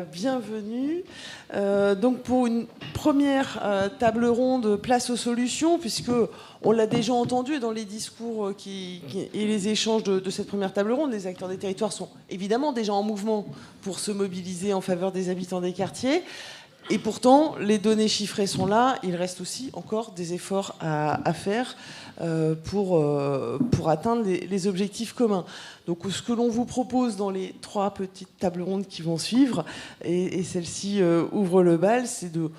Bienvenue. Donc pour une première table ronde, place aux solutions, puisque on l'a déjà entendu dans les discours et les échanges de cette première table ronde, les acteurs des territoires sont évidemment déjà en mouvement pour se mobiliser en faveur des habitants des quartiers. Et pourtant, les données chiffrées sont là. Il reste aussi encore des efforts à faire pour atteindre les objectifs communs. Donc ce que l'on vous propose dans les 3 petites tables rondes qui vont suivre, et celle-ci ouvre le bal, c'est de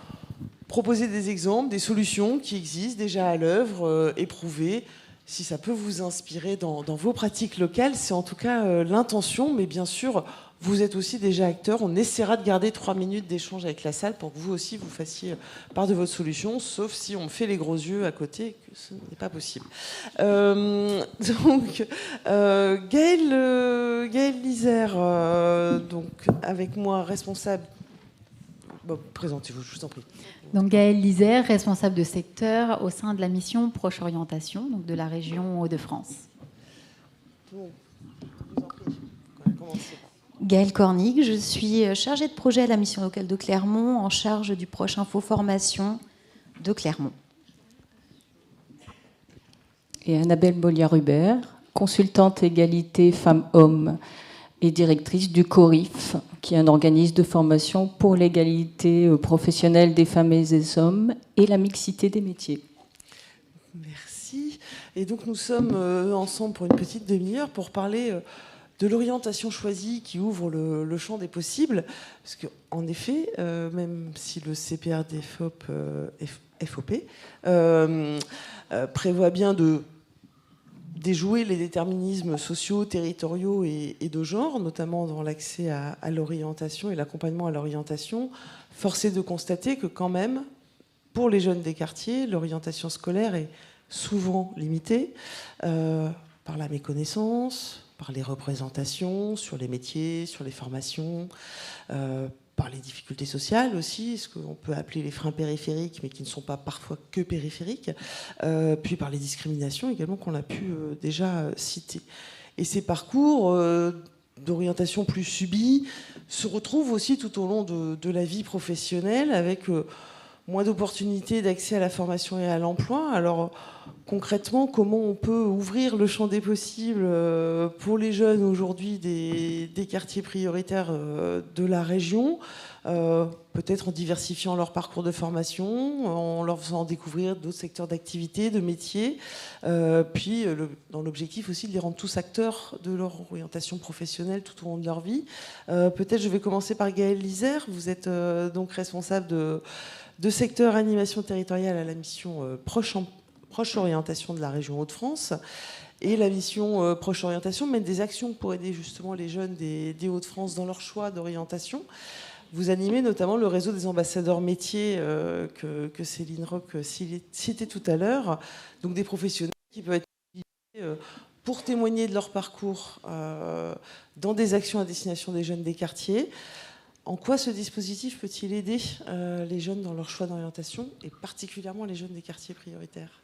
proposer des exemples, des solutions qui existent déjà à l'œuvre, éprouvées. Si ça peut vous inspirer dans vos pratiques locales, c'est en tout cas l'intention, mais bien sûr, vous êtes aussi déjà acteur. On essaiera de garder 3 minutes d'échange avec la salle pour que vous aussi vous fassiez part de votre solution, sauf si on me fait les gros yeux à côté, que ce n'est pas possible. Donc, Gaëlle Lizère, donc avec moi, responsable. Bon, présentez-vous, je vous en prie. Donc Gaëlle Lizère, responsable de secteur au sein de la mission Proche Orientation, donc de la région Hauts-de-France. Bon, je vous en prie. On va commencer. Gaëlle Cornig, je suis chargée de projet à la mission locale de Clermont, en charge du Proche Info Formation de Clermont. Et Annabelle Bolliard-Hubert, consultante égalité femmes-hommes et directrice du CORIF, qui est un organisme de formation pour l'égalité professionnelle des femmes et des hommes et la mixité des métiers. Merci. Et donc nous sommes ensemble pour une petite demi-heure pour parler de l'orientation choisie qui ouvre le champ des possibles. Parce qu'en effet, même si le CPRD FOP prévoit bien de déjouer les déterminismes sociaux, territoriaux et de genre, notamment dans l'accès à l'orientation et l'accompagnement à l'orientation, force est de constater que quand même, pour les jeunes des quartiers, l'orientation scolaire est souvent limitée par la méconnaissance, par les représentations sur les métiers, sur les formations, par les difficultés sociales aussi, ce qu'on peut appeler les freins périphériques, mais qui ne sont pas parfois que périphériques, puis par les discriminations également qu'on a pu déjà citer. Et ces parcours d'orientation plus subis se retrouvent aussi tout au long de la vie professionnelle, avec moins d'opportunités d'accès à la formation et à l'emploi. Alors concrètement, comment on peut ouvrir le champ des possibles pour les jeunes aujourd'hui des quartiers prioritaires de la région, peut-être en diversifiant leur parcours de formation, en leur faisant découvrir d'autres secteurs d'activité, de métiers, puis dans l'objectif aussi de les rendre tous acteurs de leur orientation professionnelle tout au long de leur vie. Peut-être je vais commencer par Gaëlle Lizère. Vous êtes donc responsable de secteur animation territoriale à la mission Proche Orientation de la région Hauts-de-France. Et la mission Proche Orientation mène des actions pour aider justement les jeunes des Hauts-de-France dans leur choix d'orientation. Vous animez notamment le réseau des ambassadeurs métiers que Céline Roch citait tout à l'heure. Donc des professionnels qui peuvent être utilisés pour témoigner de leur parcours dans des actions à destination des jeunes des quartiers. En quoi ce dispositif peut-il aider les jeunes dans leur choix d'orientation, et particulièrement les jeunes des quartiers prioritaires ?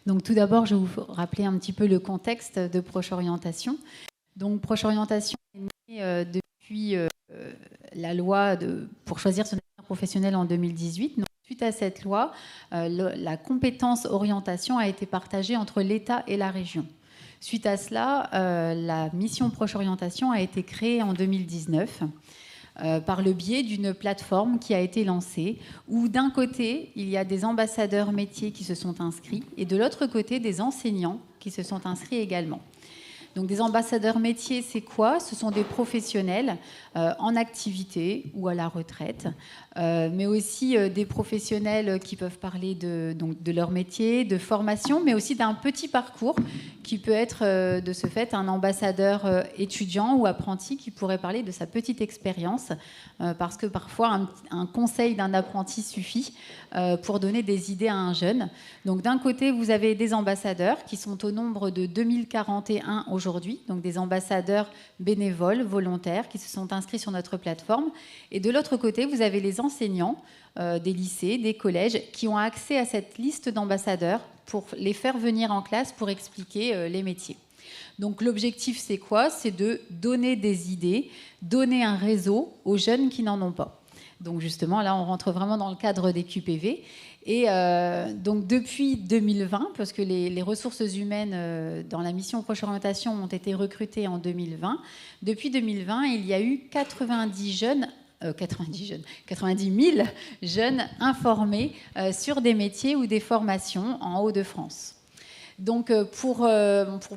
Donc tout d'abord, je vais vous rappeler un petit peu le contexte de Proche Orientation. Donc Proche Orientation est née depuis la loi pour choisir son avenir professionnel en 2018. Donc, suite à cette loi, la compétence orientation a été partagée entre l'État et la région. Suite à cela, la mission Proche Orientation a été créée en 2019. Par le biais d'une plateforme qui a été lancée, où d'un côté, il y a des ambassadeurs métiers qui se sont inscrits, et de l'autre côté, des enseignants qui se sont inscrits également. Donc des ambassadeurs métiers, c'est quoi ? Ce sont des professionnels en activité ou à la retraite, mais aussi des professionnels qui peuvent parler de leur métier, de formation, mais aussi d'un petit parcours qui peut être de ce fait un ambassadeur étudiant ou apprenti qui pourrait parler de sa petite expérience, parce que parfois un conseil d'un apprenti suffit pour donner des idées à un jeune. Donc d'un côté, vous avez des ambassadeurs qui sont au nombre de 2041 aujourd'hui, donc des ambassadeurs bénévoles, volontaires, qui se sont inscrits sur notre plateforme. Et de l'autre côté, vous avez les enseignants des lycées, des collèges, qui ont accès à cette liste d'ambassadeurs pour les faire venir en classe pour expliquer les métiers. Donc l'objectif, c'est quoi? C'est de donner des idées, donner un réseau aux jeunes qui n'en ont pas. Donc justement, là, on rentre vraiment dans le cadre des QPV. Et donc depuis 2020, parce que les ressources humaines dans la mission Proche Orientation ont été recrutées en 2020, depuis 2020, il y a eu 90 000 jeunes informés sur des métiers ou des formations en Hauts-de-France. Donc pour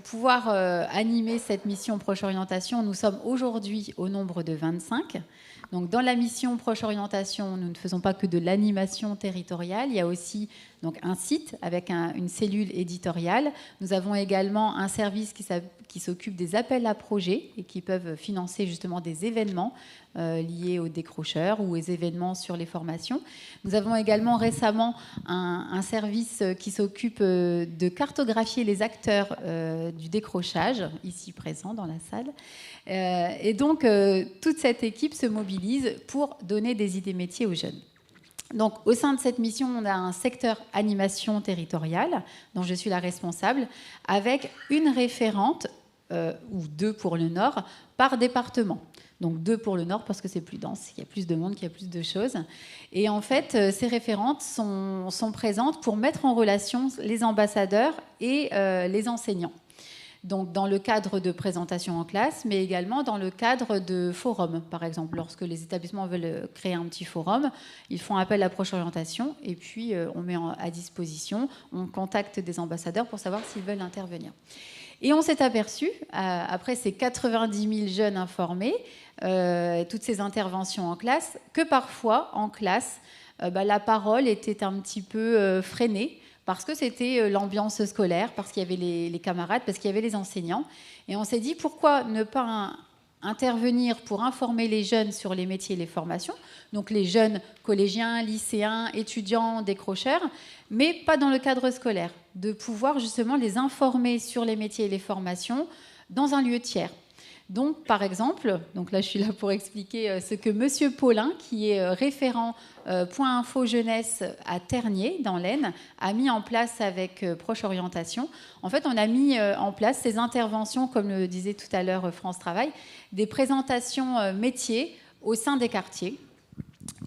pouvoir animer cette mission Proche Orientation, nous sommes aujourd'hui au nombre de 25. Donc, dans la mission Proche Orientation, nous ne faisons pas que de l'animation territoriale. Il y a aussi donc, un site avec une cellule éditoriale. Nous avons également un service qui s'occupe des appels à projets et qui peuvent financer justement des événements liés aux décrocheurs ou aux événements sur les formations. Nous avons également récemment un service qui s'occupe de cartographier les acteurs du décrochage, ici présents dans la salle. Et donc, toute cette équipe se mobilise pour donner des idées métiers aux jeunes. Donc, au sein de cette mission, on a un secteur animation territoriale, dont je suis la responsable, avec une référente, ou 2 pour le Nord, par département. Donc 2 pour le Nord parce que c'est plus dense, il y a plus de monde, il y a plus de choses. Et en fait, ces référentes sont présentes pour mettre en relation les ambassadeurs et les enseignants. Donc dans le cadre de présentation en classe, mais également dans le cadre de forums. Par exemple, lorsque les établissements veulent créer un petit forum, ils font appel à Proche Orientation et puis on met à disposition, on contacte des ambassadeurs pour savoir s'ils veulent intervenir. Et on s'est aperçu, après ces 90 000 jeunes informés, toutes ces interventions en classe, que parfois, en classe, la parole était un petit peu freinée, parce que c'était l'ambiance scolaire, parce qu'il y avait les camarades, parce qu'il y avait les enseignants. Et on s'est dit, pourquoi ne pas intervenir pour informer les jeunes sur les métiers et les formations, donc les jeunes collégiens, lycéens, étudiants, décrocheurs, mais pas dans le cadre scolaire, de pouvoir justement les informer sur les métiers et les formations dans un lieu tiers. Donc, par exemple, donc là je suis là pour expliquer ce que Monsieur Paulin, qui est référent Point Info Jeunesse à Tergnier, dans l'Aisne, a mis en place avec Proche Orientation. En fait, on a mis en place ces interventions, comme le disait tout à l'heure France Travail, des présentations métiers au sein des quartiers.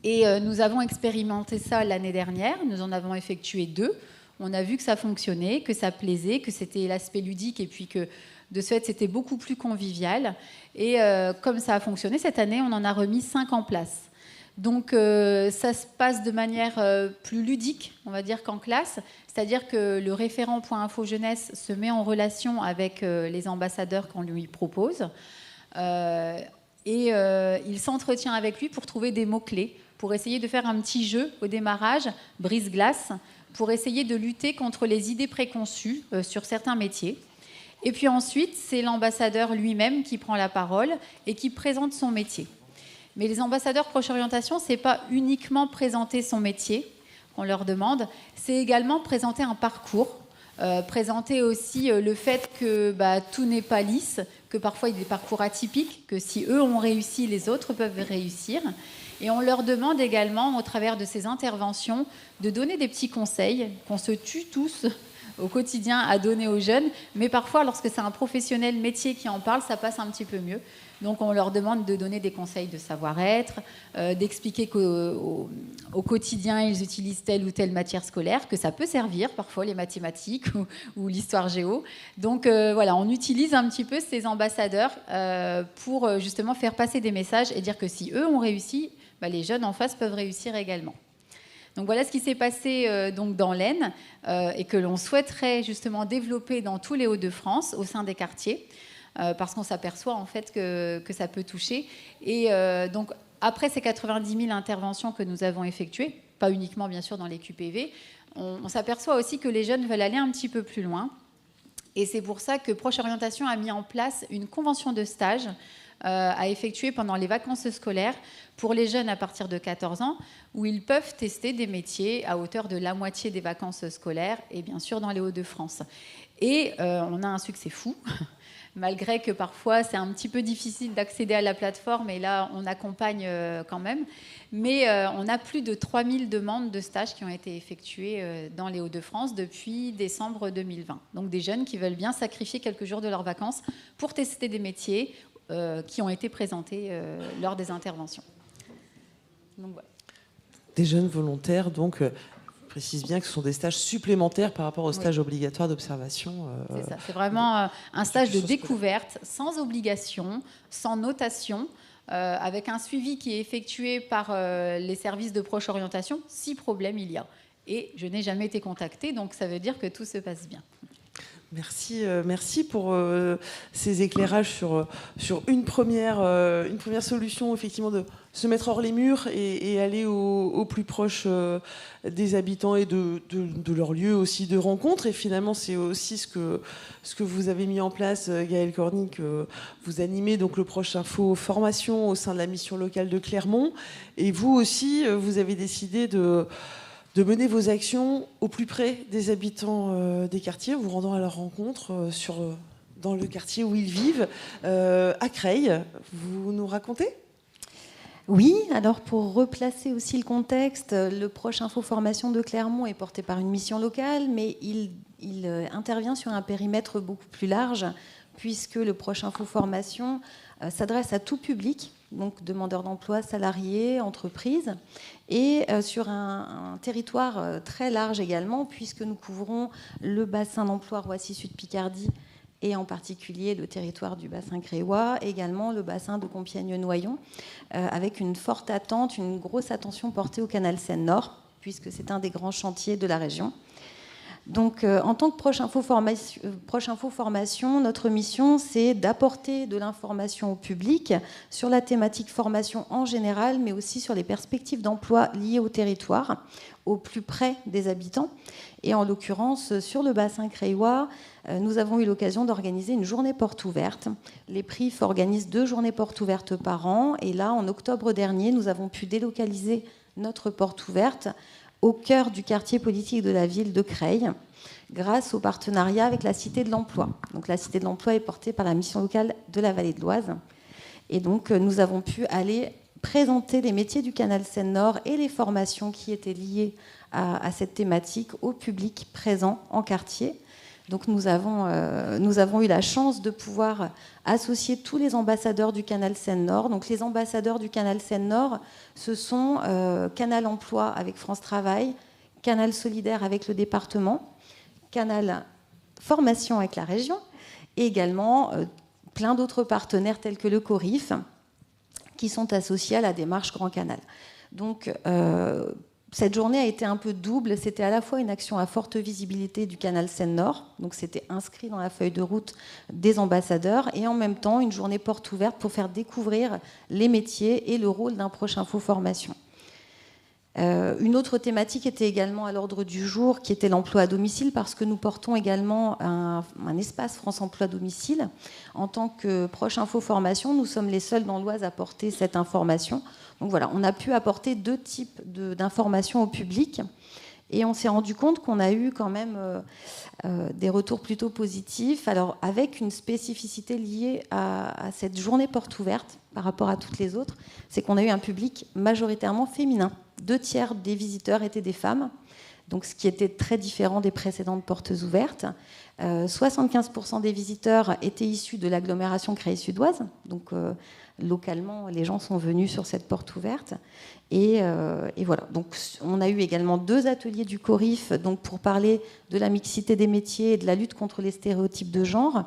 Et nous avons expérimenté ça l'année dernière, nous en avons effectué 2. On a vu que ça fonctionnait, que ça plaisait, que c'était l'aspect ludique et puis que de ce fait c'était beaucoup plus convivial. Et comme ça a fonctionné, cette année on en a remis 5 en place. Donc ça se passe de manière plus ludique, on va dire, qu'en classe. C'est-à-dire que le référent Point Info Jeunesse se met en relation avec les ambassadeurs qu'on lui propose. Et il s'entretient avec lui pour trouver des mots-clés, pour essayer de faire un petit jeu au démarrage, brise-glace, pour essayer de lutter contre les idées préconçues sur certains métiers. Et puis ensuite, c'est l'ambassadeur lui-même qui prend la parole et qui présente son métier. Mais les ambassadeurs Proche Orientation, ce n'est pas uniquement présenter son métier qu'on leur demande, c'est également présenter un parcours, présenter aussi le fait que tout n'est pas lisse, que parfois il y a des parcours atypiques, que si eux ont réussi, les autres peuvent réussir. Et on leur demande également, au travers de ces interventions, de donner des petits conseils qu'on se tue tous au quotidien à donner aux jeunes, mais parfois, lorsque c'est un professionnel métier qui en parle, ça passe un petit peu mieux. Donc, on leur demande de donner des conseils de savoir-être, d'expliquer qu'au quotidien, ils utilisent telle ou telle matière scolaire, que ça peut servir, parfois, les mathématiques ou l'histoire géo. Donc, voilà, on utilise un petit peu ces ambassadeurs pour justement faire passer des messages et dire que si eux ont réussi, les jeunes en face peuvent réussir également. Donc voilà ce qui s'est passé donc dans l'Aisne et que l'on souhaiterait justement développer dans tous les Hauts-de-France au sein des quartiers parce qu'on s'aperçoit en fait que ça peut toucher. Et donc après ces 90 000 interventions que nous avons effectuées, pas uniquement bien sûr dans les QPV, on s'aperçoit aussi que les jeunes veulent aller un petit peu plus loin. Et c'est pour ça que Proche Orientation a mis en place une convention de stage à effectuer pendant les vacances scolaires pour les jeunes à partir de 14 ans, où ils peuvent tester des métiers à hauteur de la moitié des vacances scolaires, et bien sûr dans les Hauts-de-France. Et on a un succès fou. malgré que parfois c'est un petit peu difficile d'accéder à la plateforme, et là on accompagne quand même. Mais on a plus de 3000 demandes de stages qui ont été effectuées dans les Hauts-de-France depuis décembre 2020. Donc des jeunes qui veulent bien sacrifier quelques jours de leurs vacances pour tester des métiers qui ont été présentés lors des interventions. Donc, voilà. Des jeunes volontaires, donc, je précise bien que ce sont des stages supplémentaires par rapport aux stages obligatoires d'observation. C'est ça, c'est vraiment un stage de découverte, sans obligation, sans notation, avec un suivi qui est effectué par les services de proche orientation, si problème il y a. Et je n'ai jamais été contactée, donc ça veut dire que tout se passe bien. Merci pour ces éclairages sur une première solution, effectivement, de se mettre hors les murs et aller au plus proche des habitants et de leur lieu aussi de rencontre. Et finalement, c'est aussi ce que vous avez mis en place, Gaëlle Cornic. Vous animez donc le Proche Info formation au sein de la mission locale de Clermont. Et vous aussi, vous avez décidé de mener vos actions au plus près des habitants des quartiers, vous rendant à leur rencontre dans le quartier où ils vivent, à Creil. Vous nous racontez ? Oui, alors pour replacer aussi le contexte, le Proche Info Formation de Clermont est porté par une mission locale, mais il intervient sur un périmètre beaucoup plus large, puisque le Proche Info Formation s'adresse à tout public, donc demandeurs d'emploi, salariés, entreprises, et sur un territoire très large également, puisque nous couvrons le bassin d'emploi Roissy-Sud-Picardie, et en particulier le territoire du bassin créois, également le bassin de Compiègne-Noyon, avec une forte attente, une grosse attention portée au canal Seine-Nord, puisque c'est un des grands chantiers de la région. Donc, en tant que Proche Info Formation, notre mission, c'est d'apporter de l'information au public sur la thématique formation en général, mais aussi sur les perspectives d'emploi liées au territoire, au plus près des habitants. Et en l'occurrence, sur le bassin créois, nous avons eu l'occasion d'organiser une journée porte ouverte. Les PRIF organisent 2 journées portes ouvertes par an. Et là, en octobre dernier, nous avons pu délocaliser notre porte ouverte au cœur du quartier politique de la ville de Creil, grâce au partenariat avec la Cité de l'Emploi. Donc la Cité de l'Emploi est portée par la mission locale de la Vallée de l'Oise. Et donc nous avons pu aller présenter les métiers du canal Seine-Nord et les formations qui étaient liées à cette thématique au public présent en quartier. Donc nous avons eu la chance de pouvoir associer tous les ambassadeurs du canal Seine-Nord. Donc les ambassadeurs du canal Seine-Nord, ce sont Canal Emploi avec France Travail, Canal Solidaire avec le département, Canal Formation avec la région, et également plein d'autres partenaires tels que le Corif, qui sont associés à la démarche Grand Canal. Donc cette journée a été un peu double. C'était à la fois une action à forte visibilité du canal Seine-Nord, donc c'était inscrit dans la feuille de route des ambassadeurs, et en même temps une journée porte ouverte pour faire découvrir les métiers et le rôle d'un Proche Info Formation. Une autre thématique était également à l'ordre du jour, qui était l'emploi à domicile, parce que nous portons également un espace France Emploi Domicile. En tant que Proche Info Formation, nous sommes les seuls dans l'Oise à porter cette information. Donc voilà, on a pu apporter 2 types d'informations au public, et on s'est rendu compte qu'on a eu quand même des retours plutôt positifs, alors avec une spécificité liée à cette journée porte ouverte par rapport à toutes les autres, c'est qu'on a eu un public majoritairement féminin. 2/3 des visiteurs étaient des femmes, donc ce qui était très différent des précédentes portes ouvertes. 75% des visiteurs étaient issus de l'agglomération Creil-Sud-Oise, donc localement, les gens sont venus sur cette porte ouverte. Et voilà. Donc, on a eu également 2 ateliers du Corif, donc pour parler de la mixité des métiers et de la lutte contre les stéréotypes de genre.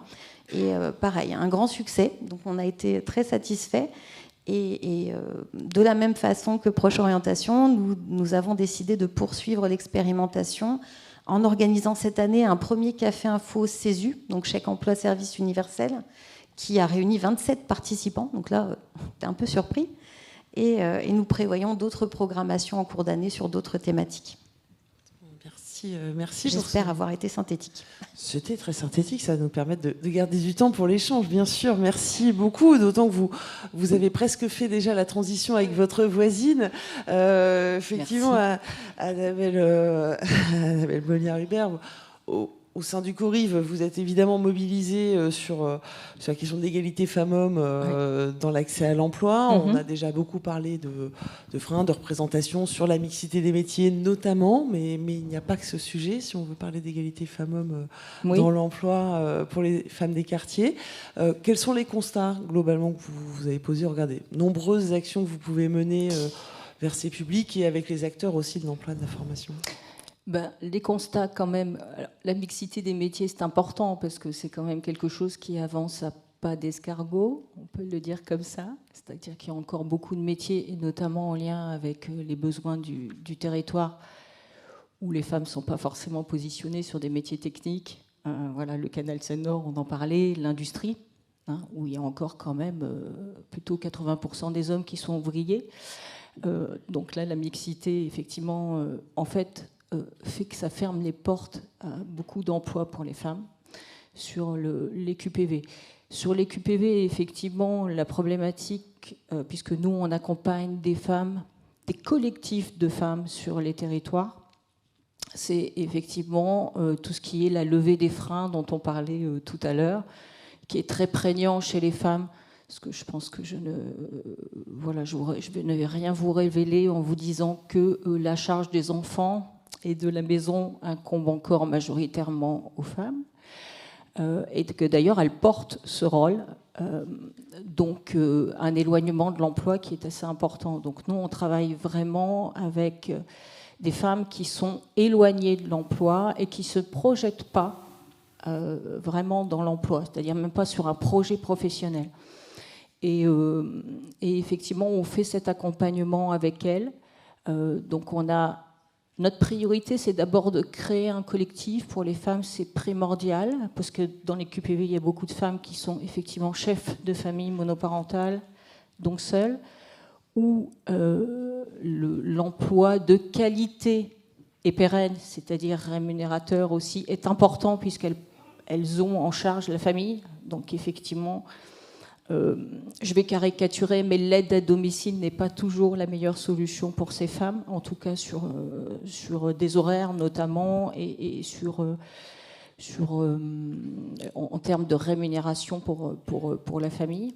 Et pareil, un grand succès. Donc, on a été très satisfaits. Et de la même façon que Proche Orientation, nous avons décidé de poursuivre l'expérimentation en organisant cette année un premier café info CESU, donc chèque emploi service universel, qui a réuni 27 participants. Donc là, t'es un peu surpris. Et nous prévoyons d'autres programmations en cours d'année sur d'autres thématiques. Merci. J'espère avoir été synthétique. C'était très synthétique, ça va nous permettre de garder du temps pour l'échange, bien sûr. Merci beaucoup, d'autant que vous avez presque fait déjà la transition avec votre voisine. Effectivement, Annabelle Bolliard-Hubert, au Au sein du CORIF, vous êtes évidemment mobilisé sur la question d'égalité femmes-hommes dans l'accès à l'emploi. On a déjà beaucoup parlé de freins, de représentation sur la mixité des métiers notamment, mais il n'y a pas que ce sujet si on veut parler d'égalité femmes-hommes dans l'emploi pour les femmes des quartiers. Quels sont les constats globalement que vous avez posés? Regardez, nombreuses actions que vous pouvez mener vers ces publics et avec les acteurs aussi de l'emploi et de la formation. Les constats, quand même, la mixité des métiers, c'est important parce que c'est quand même quelque chose qui avance à pas d'escargot, on peut le dire comme ça. C'est-à-dire qu'il y a encore beaucoup de métiers, et notamment en lien avec les besoins du territoire, où les femmes ne sont pas forcément positionnées sur des métiers techniques. Voilà, le canal Seine-Nord, on en parlait, l'industrie, où il y a encore quand même plutôt 80% des hommes qui sont ouvriers. Donc là, la mixité, effectivement, en fait, fait que ça ferme les portes à beaucoup d'emplois pour les femmes sur les QPV. Sur les QPV, effectivement, la problématique, puisque nous, on accompagne des femmes, des collectifs de femmes sur les territoires, c'est effectivement tout ce qui est la levée des freins dont on parlait tout à l'heure, qui est très prégnant chez les femmes. Parce que je pense que je ne vais rien vous révéler en vous disant que la charge des enfants et de la maison incombe encore majoritairement aux femmes, et que d'ailleurs elles portent ce rôle, donc un éloignement de l'emploi qui est assez important. Donc nous, on travaille vraiment avec des femmes qui sont éloignées de l'emploi et qui ne se projettent pas vraiment dans l'emploi, c'est-à-dire même pas sur un projet professionnel. Et effectivement, on fait cet accompagnement avec elles. Donc notre priorité, c'est d'abord de créer un collectif. Pour les femmes, c'est primordial, parce que dans les QPV, il y a beaucoup de femmes qui sont effectivement chefs de famille monoparentale, donc seules, où l'emploi de qualité et pérenne, c'est-à-dire rémunérateur aussi, est important, puisqu'elles ont en charge la famille. Donc effectivement, je vais caricaturer, mais l'aide à domicile n'est pas toujours la meilleure solution pour ces femmes, en tout cas sur des horaires notamment, et en termes de rémunération pour la famille.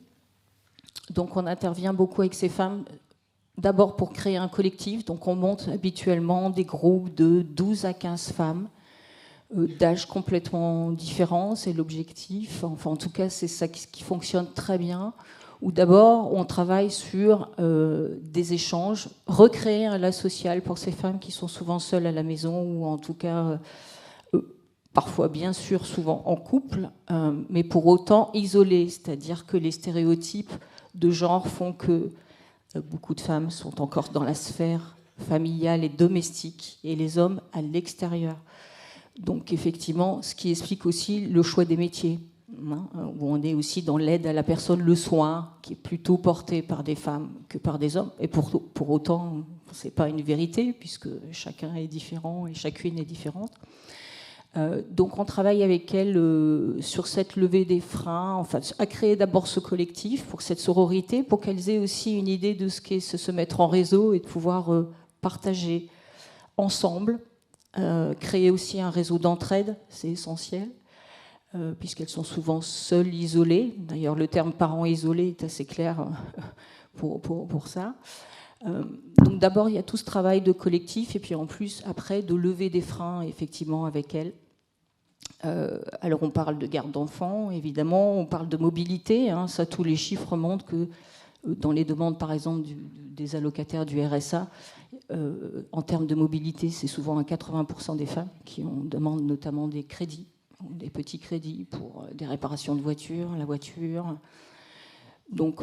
Donc on intervient beaucoup avec ces femmes, d'abord pour créer un collectif. Donc on monte habituellement des groupes de 12 à 15 femmes, d'âge complètement différents, c'est l'objectif. Enfin, en tout cas, c'est ça qui fonctionne très bien. Où d'abord, on travaille sur des échanges, recréer un lien social pour ces femmes qui sont souvent seules à la maison, ou en tout cas, parfois, bien sûr, souvent en couple, mais pour autant isolées. C'est-à-dire que les stéréotypes de genre font que beaucoup de femmes sont encore dans la sphère familiale et domestique, et les hommes à l'extérieur. Donc effectivement, ce qui explique aussi le choix des métiers, où on est aussi dans l'aide à la personne, le soin, qui est plutôt porté par des femmes que par des hommes. Et pour autant, ce n'est pas une vérité, puisque chacun est différent et chacune est différente. Donc on travaille avec elles sur cette levée des freins, enfin, à créer d'abord ce collectif, pour cette sororité, pour qu'elles aient aussi une idée de ce qu'est se mettre en réseau et de pouvoir partager ensemble. Créer aussi un réseau d'entraide, c'est essentiel, puisqu'elles sont souvent seules, isolées. D'ailleurs, le terme parent isolé est assez clair pour ça. Donc d'abord, il y a tout ce travail de collectif, et puis en plus, après, de lever des freins, effectivement, avec elles. Alors, on parle de garde d'enfants, évidemment, on parle de mobilité. Ça, tous les chiffres montrent que dans les demandes, par exemple, des allocataires du RSA, en termes de mobilité, c'est souvent à 80% des femmes qui demandent notamment des crédits, des petits crédits pour des réparations de voitures, la voiture. Donc,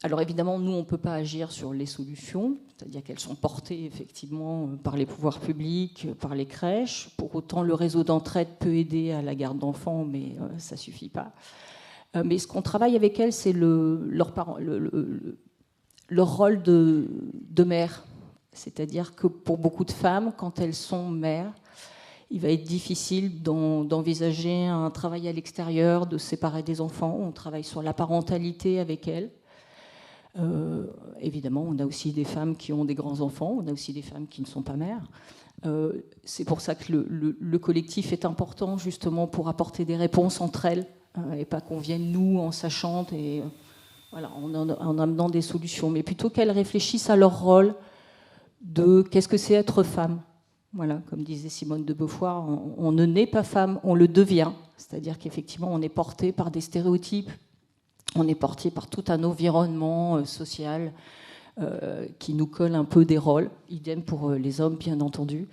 alors évidemment, nous, on ne peut pas agir sur les solutions, c'est-à-dire qu'elles sont portées effectivement par les pouvoirs publics, par les crèches. Pour autant, le réseau d'entraide peut aider à la garde d'enfants, mais ça ne suffit pas. Mais ce qu'on travaille avec elles, c'est leur rôle de mère. C'est-à-dire que pour beaucoup de femmes, quand elles sont mères, il va être difficile d'envisager un travail à l'extérieur, de séparer des enfants. On travaille sur la parentalité avec elles. Évidemment, on a aussi des femmes qui ont des grands-enfants, on a aussi des femmes qui ne sont pas mères. C'est pour ça que le collectif est important, justement, pour apporter des réponses entre elles, et pas qu'on vienne, nous, en sachant et voilà, en amenant des solutions, mais plutôt qu'elles réfléchissent à leur rôle de qu'est-ce que c'est être femme. Voilà, comme disait Simone de Beauvoir, on ne naît pas femme, on le devient. C'est-à-dire qu'effectivement, on est porté par des stéréotypes, on est porté par tout un environnement social qui nous colle un peu des rôles. Idem pour les hommes, bien entendu.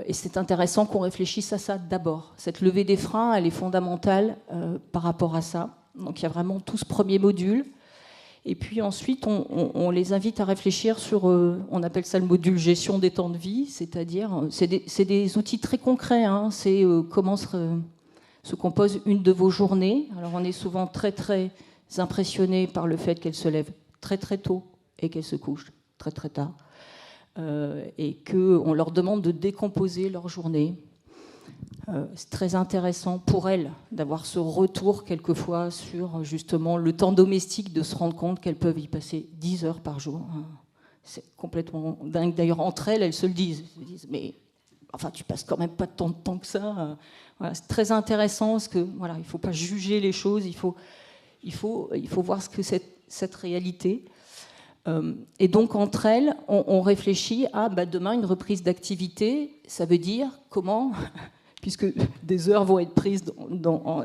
Et c'est intéressant qu'on réfléchisse à ça d'abord. Cette levée des freins, elle est fondamentale par rapport à ça. Donc il y a vraiment tout ce premier module. Et puis ensuite, on les invite à réfléchir sur, on appelle ça le module gestion des temps de vie, c'est-à-dire, c'est des outils très concrets. Hein, c'est comment se compose une de vos journées. Alors on est souvent très très impressionné par le fait qu'elle se lève très très tôt et qu'elle se couche très très tard. Et qu'on leur demande de décomposer leur journée. C'est très intéressant pour elles d'avoir ce retour quelquefois sur justement le temps domestique, de se rendre compte qu'elles peuvent y passer 10 heures par jour. C'est complètement dingue. D'ailleurs, entre elles, elles se le disent. Elles se disent, mais enfin, tu passes quand même pas tant de temps que ça. Voilà, c'est très intéressant parce que voilà, il ne faut pas juger les choses, il faut voir ce que c'est cette réalité. Et donc, entre elles, on réfléchit à demain, une reprise d'activité, ça veut dire comment, puisque des heures vont être prises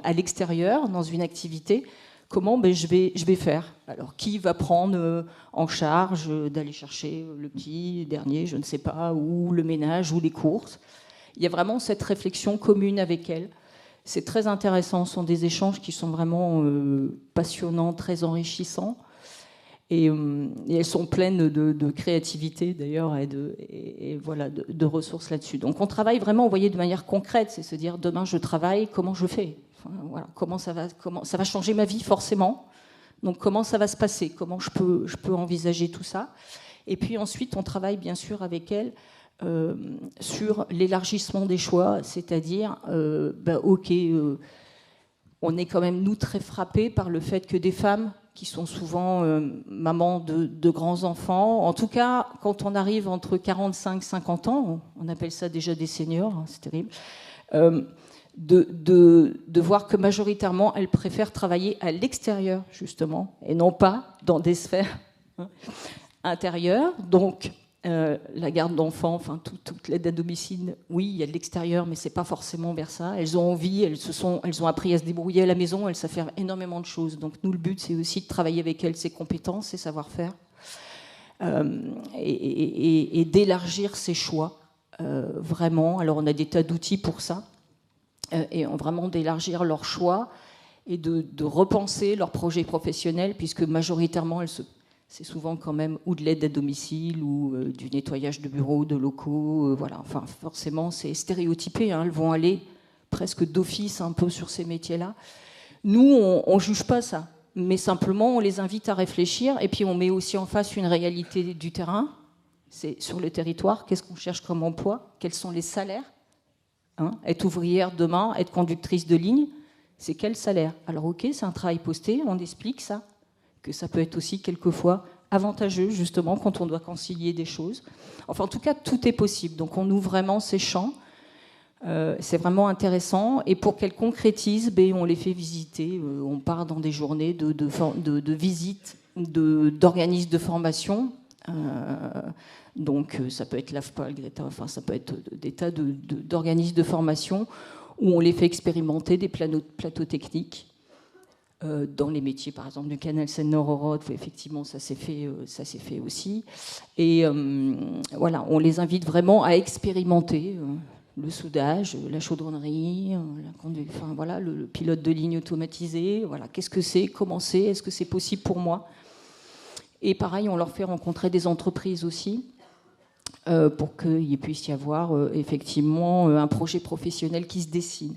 à l'extérieur, dans une activité, comment je vais faire. Alors, qui va prendre en charge d'aller chercher le petit dernier, je ne sais pas, ou le ménage, ou les courses. Il y a vraiment cette réflexion commune avec elles. C'est très intéressant, ce sont des échanges qui sont vraiment passionnants, très enrichissants. Et elles sont pleines de créativité d'ailleurs et voilà, de ressources là-dessus. Donc on travaille vraiment, vous voyez, de manière concrète, c'est se dire demain je travaille, comment je fais, enfin, voilà, comment ça va changer ma vie forcément. Donc comment ça va se passer, comment je peux envisager tout ça. Et puis ensuite on travaille bien sûr avec elles sur l'élargissement des choix, c'est-à-dire on est quand même nous très frappés par le fait que des femmes qui sont souvent mamans de grands-enfants. En tout cas, quand on arrive entre 45 et 50 ans, on appelle ça déjà des seniors, hein, c'est terrible, de voir que majoritairement, elles préfèrent travailler à l'extérieur, justement, et non pas dans des sphères intérieures. Donc, la garde d'enfants, enfin, toute l'aide à domicile, oui, il y a de l'extérieur, mais c'est pas forcément vers ça. Elles ont envie, elles ont appris à se débrouiller à la maison, elles savent faire énormément de choses. Donc nous, le but, c'est aussi de travailler avec elles ces compétences, ces savoir-faire, et d'élargir ces choix, vraiment. Alors on a des tas d'outils pour ça, et vraiment d'élargir leurs choix et de repenser leurs projets professionnels, puisque majoritairement, c'est souvent quand même ou de l'aide à domicile ou du nettoyage de bureaux, de locaux. Voilà. Enfin, forcément, c'est stéréotypé. Hein. Elles vont aller presque d'office un peu sur ces métiers-là. Nous, on ne juge pas ça. Mais simplement, on les invite à réfléchir. Et puis, on met aussi en face une réalité du terrain. C'est sur le territoire. Qu'est-ce qu'on cherche comme emploi? Quels sont les salaires? Être ouvrière demain, être conductrice de ligne, c'est quel salaire? Alors, OK, c'est un travail posté. On explique ça. Que ça peut être aussi quelquefois avantageux, justement, quand on doit concilier des choses. Enfin, en tout cas, tout est possible. Donc, on ouvre vraiment ces champs. C'est vraiment intéressant. Et pour qu'elles concrétisent, on les fait visiter. On part dans des journées de visites d'organismes de formation. Donc, ça peut être l'AFPA, le Greta, enfin, ça peut être des tas d'organismes de formation où on les fait expérimenter des plateaux techniques. Dans les métiers, par exemple, du canal Seine-Nord-Europe, effectivement, ça s'est fait aussi. Et voilà, on les invite vraiment à expérimenter le soudage, la chaudronnerie, enfin, voilà, le pilote de ligne automatisé. Voilà, qu'est-ce que c'est? Comment c'est? Est-ce que c'est possible pour moi? Et pareil, on leur fait rencontrer des entreprises aussi, pour qu'il puisse y avoir effectivement un projet professionnel qui se dessine.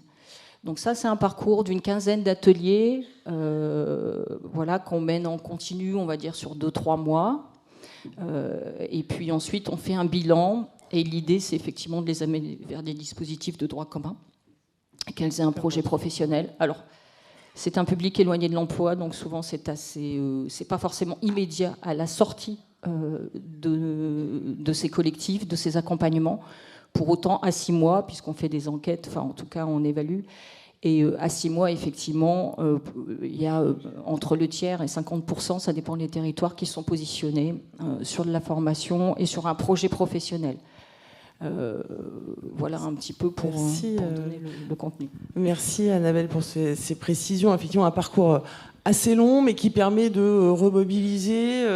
Donc ça, c'est un parcours d'une quinzaine d'ateliers voilà, qu'on mène en continu, on va dire, sur 2-3 mois. Et puis ensuite, on fait un bilan. Et l'idée, c'est effectivement de les amener vers des dispositifs de droit commun, qu'elles aient un projet professionnel. Alors, C'est un public éloigné de l'emploi, donc souvent c'est pas forcément immédiat à la sortie de ces collectifs, de ces accompagnements. Pour autant, à 6 mois, puisqu'on fait des enquêtes, enfin en tout cas on évalue, et à 6 mois, effectivement, il y a entre le tiers et 50%, ça dépend des territoires, qui sont positionnés sur de la formation et sur un projet professionnel. Voilà un petit peu pour donner le contenu. Merci Annabelle pour ces précisions. Effectivement, un parcours assez long, mais qui permet de remobiliser,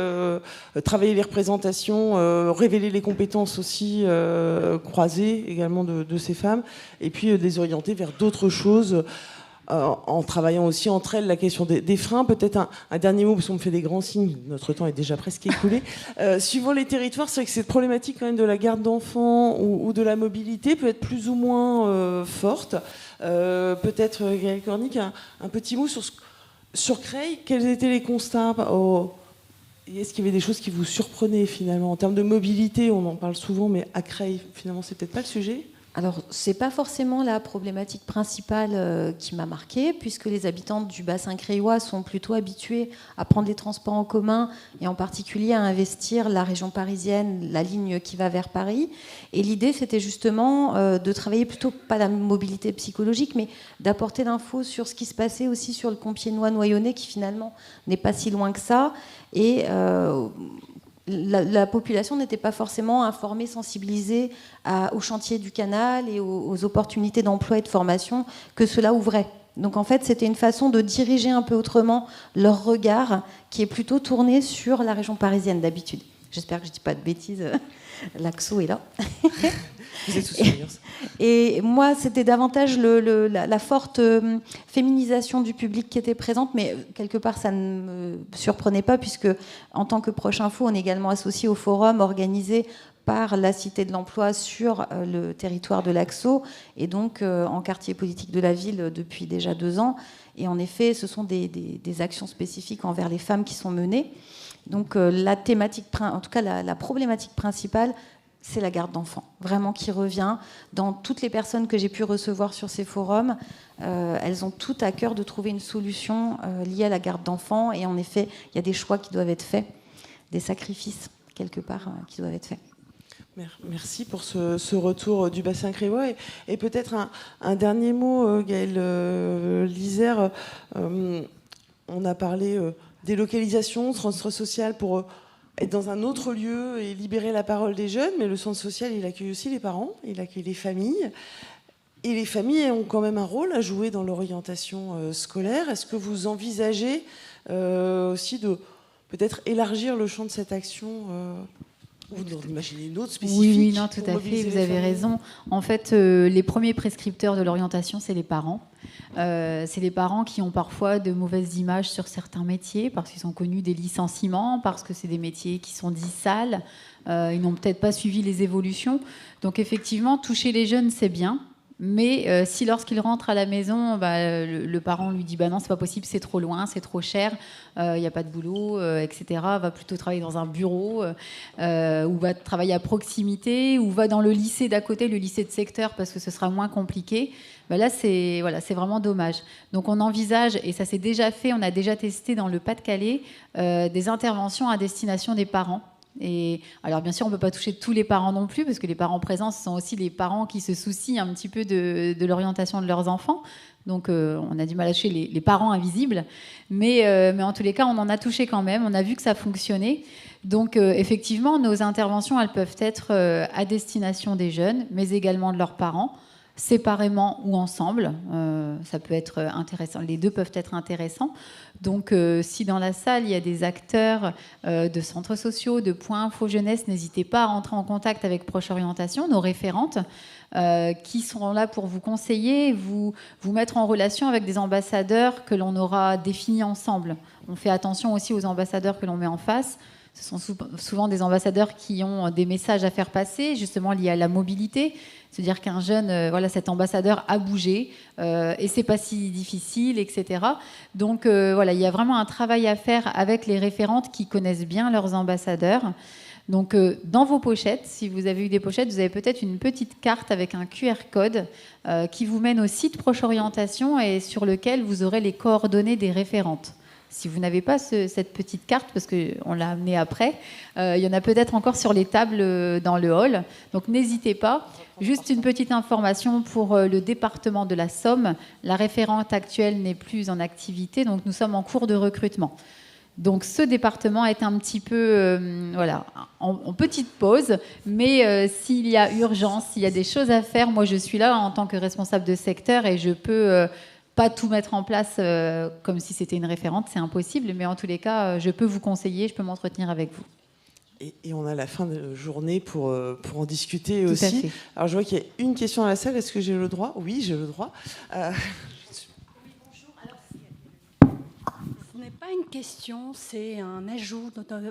travailler les représentations, révéler les compétences aussi croisées également de ces femmes, et puis de les orienter vers d'autres choses, en travaillant aussi entre elles la question des freins. Peut-être un dernier mot, parce qu'on me fait des grands signes, notre temps est déjà presque écoulé. Suivant les territoires, c'est vrai que cette problématique quand même de la garde d'enfants ou de la mobilité peut être plus ou moins forte. Peut-être, Gaëlle Cornic, un petit mot sur Creil. Quels étaient les constats Est-ce qu'il y avait des choses qui vous surprenaient finalement en termes de mobilité? On en parle souvent, mais à Creil, finalement, c'est peut-être pas le sujet. Alors, c'est pas forcément la problématique principale qui m'a marquée, puisque les habitants du bassin creillois sont plutôt habitués à prendre les transports en commun, et en particulier à investir la région parisienne, la ligne qui va vers Paris. Et l'idée, c'était justement de travailler plutôt, pas la mobilité psychologique, mais d'apporter l'info sur ce qui se passait aussi sur le Compiègnois-Noyonnais, qui finalement n'est pas si loin que ça. Et la population n'était pas forcément informée, sensibilisée au chantier du canal et aux opportunités d'emploi et de formation que cela ouvrait. Donc en fait, c'était une façon de diriger un peu autrement leur regard, qui est plutôt tourné sur la région parisienne d'habitude. J'espère que je ne dis pas de bêtises. L'Axo est là. Vous êtes tous Et moi, c'était davantage la forte féminisation du public qui était présente, mais quelque part, ça ne me surprenait pas, puisque en tant que Proche Info, on est également associé au forum organisé par la Cité de l'Emploi sur le territoire de l'Axo, et donc en quartier politique de la ville depuis déjà 2 ans. Et en effet, ce sont des actions spécifiques envers les femmes qui sont menées. Donc la thématique, en tout cas la problématique principale, c'est la garde d'enfants, vraiment, qui revient dans toutes les personnes que j'ai pu recevoir sur ces forums. Elles ont toutes à cœur de trouver une solution liée à la garde d'enfants. Et en effet, il y a des choix qui doivent être faits, des sacrifices, quelque part, qui doivent être faits. Merci pour ce retour du bassin creillois. Et peut-être un dernier mot, Gaëlle Lisère. On a parlé délocalisation, transfert social pour être dans un autre lieu et libérer la parole des jeunes, mais le centre social, il accueille aussi les parents, il accueille les familles. Et les familles ont quand même un rôle à jouer dans l'orientation scolaire. Est-ce que vous envisagez aussi de peut-être élargir le champ de cette action ou d'imaginer une autre spécifique? Oui, non, tout à fait, vous avez raison. En fait, les premiers prescripteurs de l'orientation, c'est les parents. C'est les parents qui ont parfois de mauvaises images sur certains métiers, parce qu'ils ont connu des licenciements, parce que c'est des métiers qui sont dits sales. Ils n'ont peut-être pas suivi les évolutions. Donc effectivement, toucher les jeunes, c'est bien. Mais si lorsqu'il rentre à la maison, le parent lui dit non, c'est pas possible, c'est trop loin, c'est trop cher, il n'y a pas de boulot, etc. Va plutôt travailler dans un bureau, ou va travailler à proximité, ou va dans le lycée d'à côté, le lycée de secteur, parce que ce sera moins compliqué. Là, c'est vraiment dommage. Donc on envisage, et ça s'est déjà fait, on a déjà testé dans le Pas-de-Calais, des interventions à destination des parents. Et alors bien sûr on ne peut pas toucher tous les parents non plus, parce que les parents présents, ce sont aussi les parents qui se soucient un petit peu de l'orientation de leurs enfants. Donc on a du mal à toucher les parents invisibles, mais en tous les cas on en a touché quand même, on a vu que ça fonctionnait. Donc effectivement nos interventions, elles peuvent être à destination des jeunes, mais également de leurs parents, séparément ou ensemble. Ça peut être intéressant, les deux peuvent être intéressants. Donc si dans la salle il y a des acteurs de centres sociaux, de points info jeunesse, n'hésitez pas à rentrer en contact avec Proche Orientation, nos référentes, qui seront là pour vous conseiller, vous mettre en relation avec des ambassadeurs que l'on aura définis ensemble. On fait attention aussi aux ambassadeurs que l'on met en face. Ce sont souvent des ambassadeurs qui ont des messages à faire passer, justement liés à la mobilité. C'est-à-dire qu'un jeune, cet ambassadeur a bougé et c'est pas si difficile, etc. Donc il y a vraiment un travail à faire avec les référentes qui connaissent bien leurs ambassadeurs. Donc, dans vos pochettes, si vous avez eu des pochettes, vous avez peut-être une petite carte avec un QR code qui vous mène au site Proche Orientation et sur lequel vous aurez les coordonnées des référentes. Si vous n'avez pas cette petite carte, parce qu'on l'a amenée après, il y en a peut-être encore sur les tables dans le hall. Donc n'hésitez pas. Juste une petite information pour le département de la Somme. La référente actuelle n'est plus en activité, donc nous sommes en cours de recrutement. Donc ce département est un petit peu en petite pause, mais s'il y a urgence, s'il y a des choses à faire, moi je suis là en tant que responsable de secteur et je peux... pas tout mettre en place comme si c'était une référente, c'est impossible, mais en tous les cas, je peux vous conseiller, je peux m'entretenir avec vous. Et on a la fin de journée pour en discuter Tout aussi. à fait. Alors je vois qu'il y a une question à la salle, est-ce que j'ai le droit ? Oui, j'ai le droit. Oui, bonjour. Alors, ce n'est pas une question, c'est un ajout,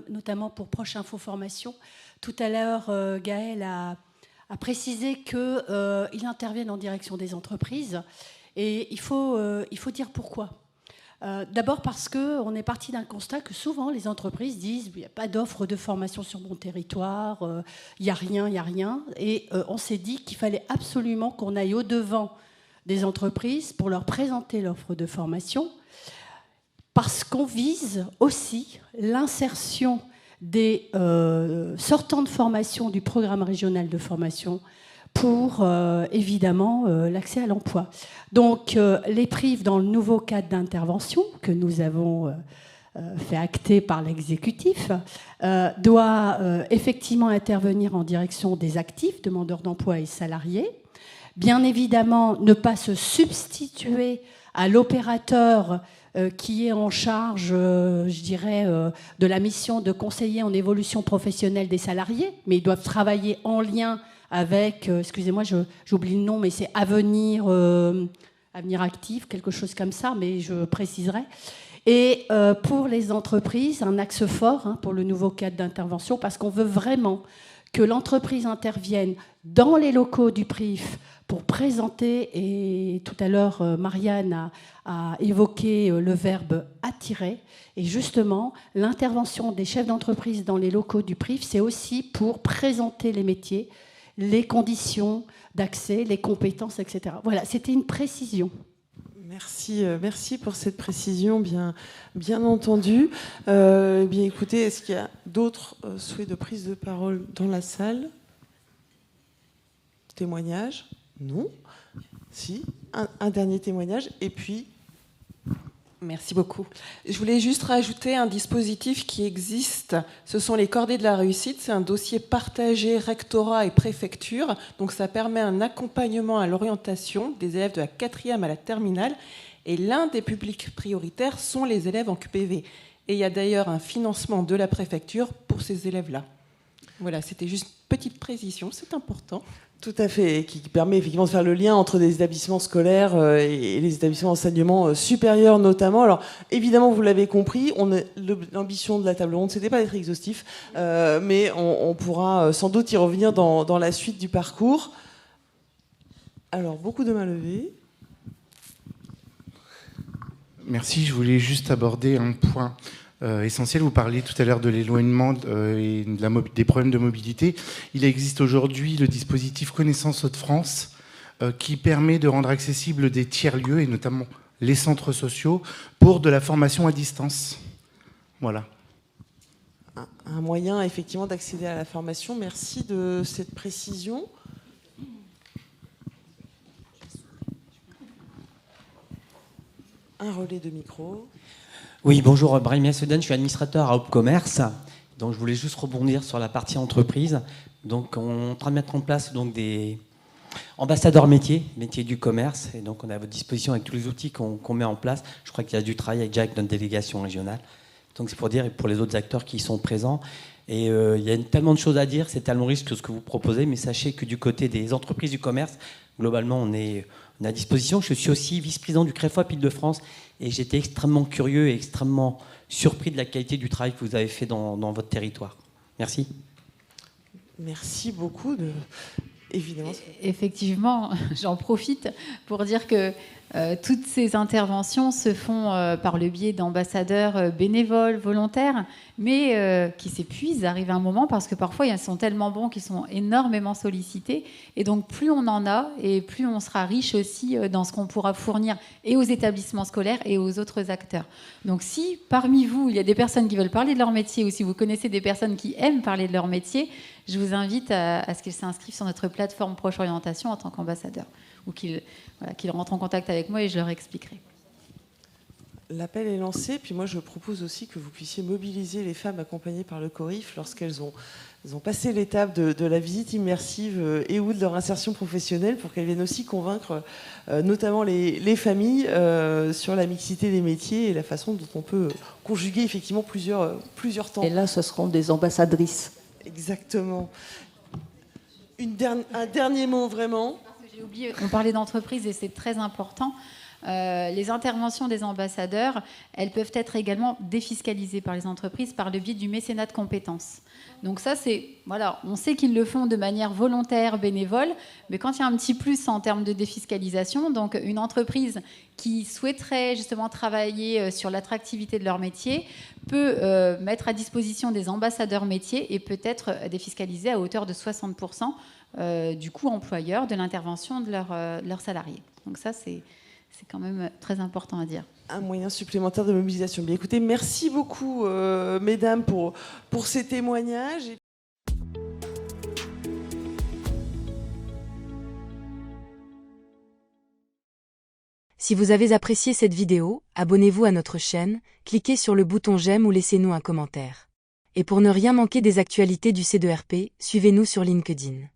notamment pour Proche Info Formation. Tout à l'heure, Gaël a précisé qu'ils interviennent en direction des entreprises. Et il faut dire pourquoi. D'abord parce qu'on est parti d'un constat que souvent les entreprises disent il n'y a pas d'offre de formation sur mon territoire, il n'y a rien. Et on s'est dit qu'il fallait absolument qu'on aille au-devant des entreprises pour leur présenter l'offre de formation, parce qu'on vise aussi l'insertion des sortants de formation du programme régional de formation pour, évidemment, l'accès à l'emploi. Donc, les PRIF, dans le nouveau cadre d'intervention que nous avons fait acter par l'exécutif, doit effectivement intervenir en direction des actifs, demandeurs d'emploi et salariés. Bien évidemment, ne pas se substituer à l'opérateur qui est en charge, je dirais, de la mission de conseiller en évolution professionnelle des salariés, mais ils doivent travailler en lien avec, excusez-moi, j'oublie le nom, mais c'est Avenir Actif, quelque chose comme ça, mais je préciserai. Et pour les entreprises, un axe fort pour le nouveau cadre d'intervention, parce qu'on veut vraiment que l'entreprise intervienne dans les locaux du PRIF pour présenter, et tout à l'heure, Marianne a évoqué le verbe « attirer », et justement, l'intervention des chefs d'entreprise dans les locaux du PRIF, c'est aussi pour présenter les métiers, les conditions d'accès, les compétences, etc. Voilà, c'était une précision. Merci pour cette précision, bien entendu. Bien écoutez, est-ce qu'il y a d'autres souhaits de prise de parole dans la salle ? Témoignage ? Non ? Si, un dernier témoignage, et puis... Merci beaucoup. Je voulais juste rajouter un dispositif qui existe. Ce sont les cordées de la réussite. C'est un dossier partagé rectorat et préfecture. Donc ça permet un accompagnement à l'orientation des élèves de la 4e à la terminale. Et l'un des publics prioritaires sont les élèves en QPV. Et il y a d'ailleurs un financement de la préfecture pour ces élèves-là. Voilà, c'était juste une petite précision, c'est important. Tout à fait, et qui permet effectivement de faire le lien entre des établissements scolaires et les établissements d'enseignement supérieur notamment. Alors évidemment, vous l'avez compris, l'ambition de la table ronde, c'était pas d'être exhaustif, mais on pourra sans doute y revenir dans la suite du parcours. Alors, beaucoup de mains levées. Merci, je voulais juste aborder un point essentiel. Vous parliez tout à l'heure de l'éloignement et des problèmes de mobilité. Il existe aujourd'hui le dispositif Connaissance Hauts-de-France qui permet de rendre accessibles des tiers-lieux, et notamment les centres sociaux, pour de la formation à distance. Voilà. Un moyen, effectivement, d'accéder à la formation. Merci de cette précision. Un relais de micro. Oui, bonjour, Brahim Yassoudan, je suis administrateur à Opcommerce. Donc, je voulais juste rebondir sur la partie entreprise. Donc, on est en train de mettre en place donc, des ambassadeurs métiers du commerce. Et donc, on est à votre disposition avec tous les outils qu'on met en place. Je crois qu'il y a du travail déjà avec notre délégation régionale. Donc, c'est pour dire, et pour les autres acteurs qui sont présents. Et il y a tellement de choses à dire, c'est tellement riche que ce que vous proposez. Mais sachez que du côté des entreprises du commerce, globalement, on est à disposition. Je suis aussi vice-président du CREFOP Île-de-France. Et j'étais extrêmement curieux et extrêmement surpris de la qualité du travail que vous avez fait dans votre territoire. Merci. Merci beaucoup. évidemment. Effectivement, j'en profite pour dire que toutes ces interventions se font par le biais d'ambassadeurs bénévoles, volontaires, mais qui s'épuisent, arrive un moment, parce que parfois ils sont tellement bons qu'ils sont énormément sollicités. Et donc plus on en a, et plus on sera riche aussi dans ce qu'on pourra fournir et aux établissements scolaires et aux autres acteurs. Donc si parmi vous, il y a des personnes qui veulent parler de leur métier, ou si vous connaissez des personnes qui aiment parler de leur métier, je vous invite à ce qu'ils s'inscrivent sur notre plateforme Proche Orientation en tant qu'ambassadeur, ou qu'ils rentrent en contact avec moi et je leur expliquerai. L'appel est lancé, puis moi je propose aussi que vous puissiez mobiliser les femmes accompagnées par le CORIF lorsqu'elles ont passé l'étape de la visite immersive et ou de leur insertion professionnelle, pour qu'elles viennent aussi convaincre notamment les familles sur la mixité des métiers et la façon dont on peut conjuguer effectivement plusieurs temps. Et là, ce seront des ambassadrices. Exactement. Un dernier mot vraiment. J'ai oublié, on parlait d'entreprise et c'est très important. Les interventions des ambassadeurs, elles peuvent être également défiscalisées par les entreprises par le biais du mécénat de compétences. Donc ça, on sait qu'ils le font de manière volontaire, bénévole, mais quand il y a un petit plus en termes de défiscalisation, donc une entreprise qui souhaiterait justement travailler sur l'attractivité de leur métier peut mettre à disposition des ambassadeurs métiers et peut être défiscalisée à hauteur de 60% du coût employeur de l'intervention de leurs salariés. Donc ça, c'est quand même très important à dire. Un moyen supplémentaire de mobilisation. Bien, écoutez, merci beaucoup, mesdames, pour ces témoignages. Si vous avez apprécié cette vidéo, abonnez-vous à notre chaîne, cliquez sur le bouton j'aime ou laissez-nous un commentaire. Et pour ne rien manquer des actualités du C2RP, suivez-nous sur LinkedIn.